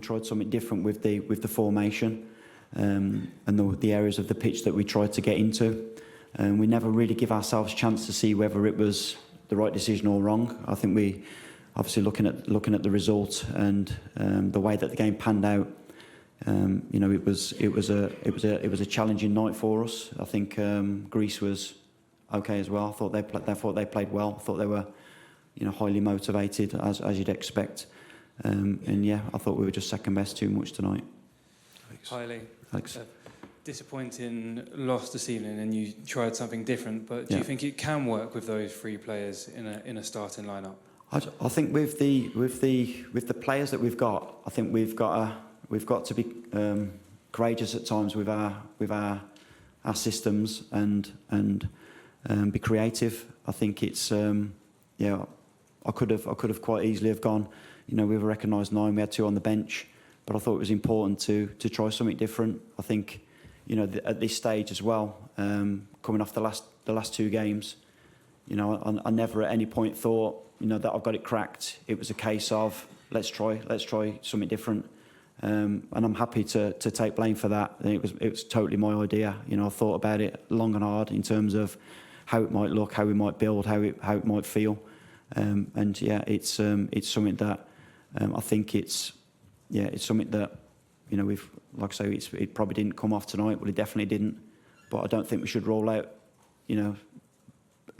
tried something different with the formation and the areas of the pitch that we tried to get into. And we never really give ourselves a chance to see whether it was the right decision or wrong. I think we, obviously looking at the result and the way that the game panned out, it was a challenging night for us. I think Greece was okay as well. I thought they played well. I thought they were, highly motivated as you'd expect. I thought we were just second best too much tonight. Hi, Lee. Thanks. Disappointing loss this evening, and you tried something different. But do you think it can work with those three players in a starting lineup? I think with the players that we've got, I think we've got to be courageous at times with our systems and be creative. I think it's I could have quite easily have gone. We've recognised 9. We had 2 on the bench, but I thought it was important to try something different. I think at this stage as well, coming off the last 2 games, I never at any point thought that I've got it cracked. It was a case of let's try something different, and I'm happy to take blame for that. It was totally my idea. I thought about it long and hard in terms of how it might look, how we might build, how it might feel, it's something that I think it's something that we've, like I say, it probably didn't come off tonight. Well, it definitely didn't. But I don't think we should roll out, having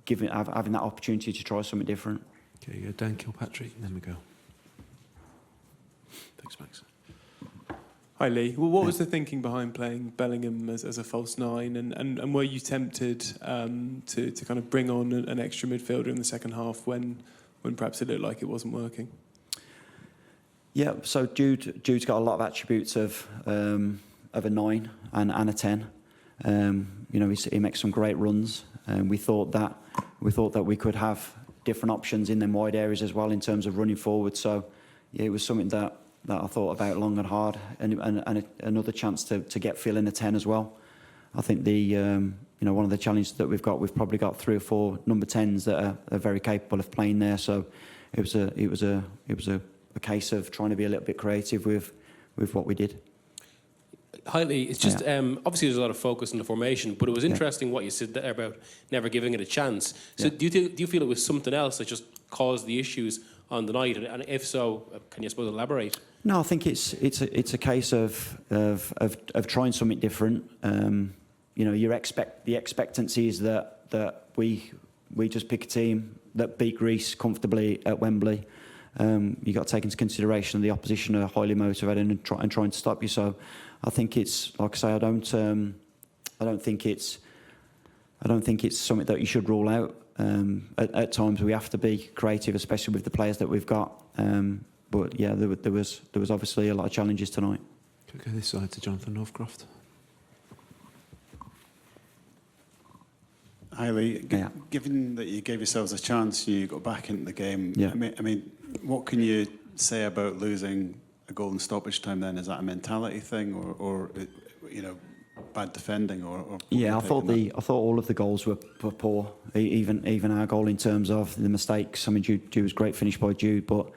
that opportunity to try something different. Okay, Dan Kilpatrick, and then we go. Thanks, Max. Hi, Lee. Well, what was the thinking behind playing Bellingham as a false 9, and were you tempted to kind of bring on an extra midfielder in the second half when perhaps it looked like it wasn't working? Yeah, so Jude's got a lot of attributes of a 9 and a 10. He makes some great runs, and we thought that we could have different options in them wide areas as well in terms of running forward. So it was something that I thought about long and hard, and another chance to get Phil in a 10 as well. I think one of the challenges that we've probably got 3 or 4 number 10s that are very capable of playing there. So it was a case of trying to be a little bit creative with what we did. Hi, Lee. It's just obviously there's a lot of focus on the formation, but it was interesting what you said there about never giving it a chance. So do you feel it was something else that just caused the issues on the night? And if so, can you elaborate? No, I think it's a case of trying something different. The expectancy is that we just pick a team that beat Greece comfortably at Wembley. You got to take into consideration the opposition are highly motivated and trying to stop you. So I think it's, like I say, I don't think it's something that you should rule out. At times we have to be creative, especially with the players that we've got. But yeah, there was obviously a lot of challenges tonight. Can we go this side to Jonathan Northcroft? Hi, Lee. Given that you gave yourselves a chance, you got back into the game. Yeah. I mean, what can you say about losing a goal in stoppage time? Then is that a mentality thing, or bad defending, or? Yeah, I thought all of the goals were poor. Even our goal in terms of the mistakes. I mean, Jude was a great finish by Jude, but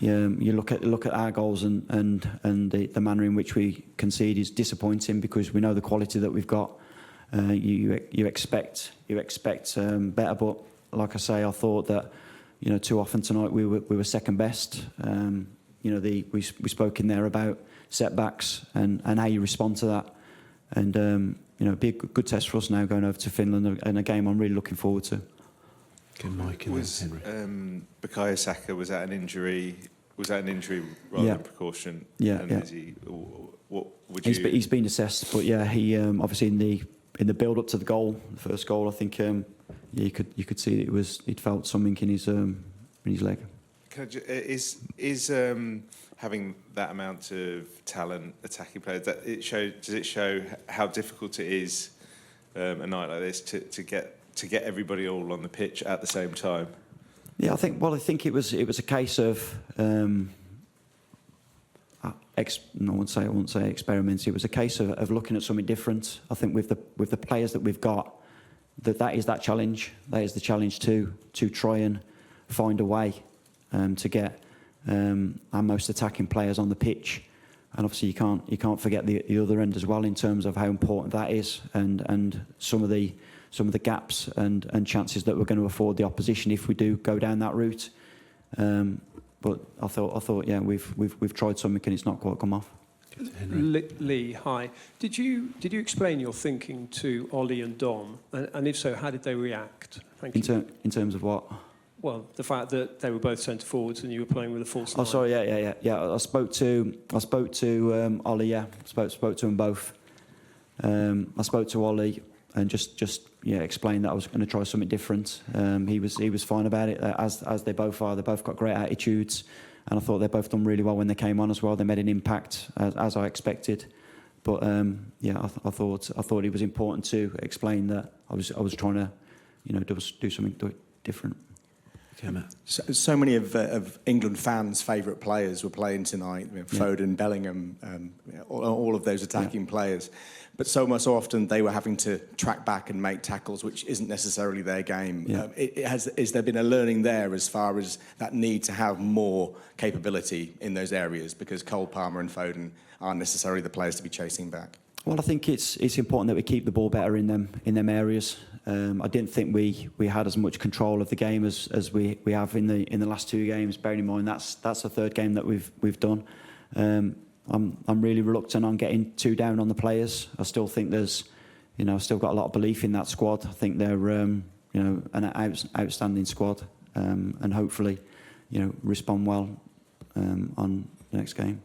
you look at our goals and the manner in which we concede is disappointing because we know the quality that we've got. You expect better, but like I say, I thought that too often tonight we were second best. We spoke in there about setbacks and how you respond to that, and it'd be a good test for us now going over to Finland, and a game I'm really looking forward to. Okay, Mike and then Henry. Bukayo Saka, was that an injury? Was that an injury rather than precaution? Yeah, and yeah. What would you? He's been assessed, but yeah, he obviously in the build up to the goal, the first goal, I think you could see that he'd felt something in his leg. Is having that amount of talent, attacking players, does it show how difficult it is a night like this to get everybody all on the pitch at the same time? Yeah, I think it was a case of I wouldn't say experiments. It was a case of looking at something different. I think with the players that we've got, that is that challenge. That is the challenge to try and find a way to get our most attacking players on the pitch. And obviously you can't forget the other end as well in terms of how important that is, and some of the gaps and chances that we're going to afford the opposition if we do go down that route. But I thought yeah, we've tried something and it's not quite come off. Lee, hi. Did you explain your thinking to Ollie and Dom, and if so, how did they react? Thank you. In terms of what? Well, the fact that they were both centre forwards and you were playing with a false nine. Oh, sorry, yeah. I spoke to Ollie. Yeah, spoke to them both. I spoke to Ollie and just explained that I was going to try something different. He was fine about it, as they both are. They both got great attitudes, and I thought they both done really well when they came on as well. They made an impact as I expected. But I thought it was important to explain that I was trying to do something different. Okay, Matt. So many of England fans' favourite players were playing tonight. Foden, Bellingham, all of those attacking players. But so much often they were having to track back and make tackles, which isn't necessarily their game. Yeah. Is there been a learning there as far as that need to have more capability in those areas? Because Cole Palmer and Foden aren't necessarily the players to be chasing back. Well, I think it's important that we keep the ball better in them areas. I didn't think we had as much control of the game as we have in the last two games. Bearing in mind that's the third game that we've done. I'm really reluctant on getting too down on the players. I still think there's, I've still got a lot of belief in that squad. I think they're an outstanding squad, and hopefully, respond well on the next game.